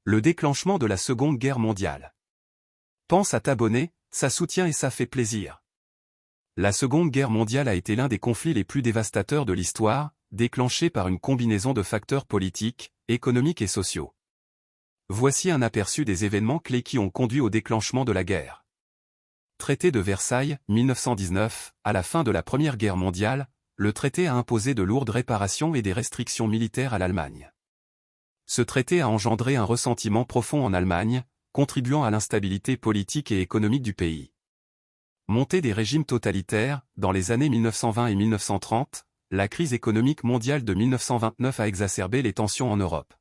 Le déclenchement de la Seconde Guerre mondiale. Pense à t'abonner, ça soutient et ça fait plaisir. La Seconde Guerre mondiale a été l'un des conflits les plus dévastateurs de l'histoire, déclenché par une combinaison de facteurs politiques, économiques et sociaux. Voici un aperçu des événements clés qui ont conduit au déclenchement de la guerre. Traité de Versailles, 1919, à la fin de la Première Guerre mondiale, le traité a imposé de lourdes réparations et des restrictions militaires à l'Allemagne. Ce traité a engendré un ressentiment profond en Allemagne, contribuant à l'instabilité politique et économique du pays. Montée des régimes totalitaires, dans les années 1920 et 1930, la crise économique mondiale de 1929 a exacerbé les tensions en Europe.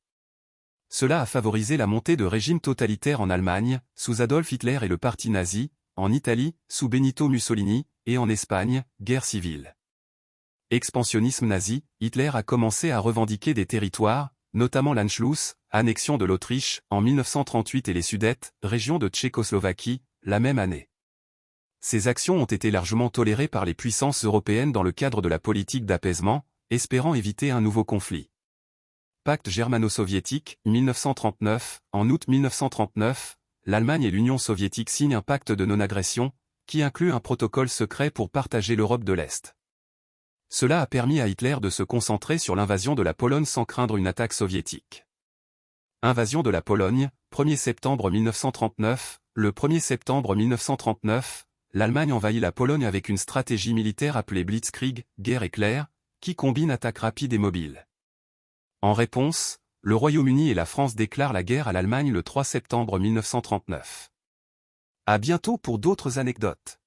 Cela a favorisé la montée de régimes totalitaires en Allemagne, sous Adolf Hitler et le parti nazi, en Italie, sous Benito Mussolini, et en Espagne, guerre civile. Expansionnisme nazi, Hitler a commencé à revendiquer des territoires, notamment l'Anschluss, annexion de l'Autriche, en 1938 et les Sudètes, région de Tchécoslovaquie, la même année. Ces actions ont été largement tolérées par les puissances européennes dans le cadre de la politique d'apaisement, espérant éviter un nouveau conflit. Pacte germano-soviétique, 1939, en août 1939, l'Allemagne et l'Union soviétique signent un pacte de non-agression, qui inclut un protocole secret pour partager l'Europe de l'Est. Cela a permis à Hitler de se concentrer sur l'invasion de la Pologne sans craindre une attaque soviétique. Invasion de la Pologne, 1er septembre 1939, le 1er septembre 1939, l'Allemagne envahit la Pologne avec une stratégie militaire appelée Blitzkrieg, guerre éclair, qui combine attaque rapide et mobile. En réponse, le Royaume-Uni et la France déclarent la guerre à l'Allemagne le 3 septembre 1939. À bientôt pour d'autres anecdotes.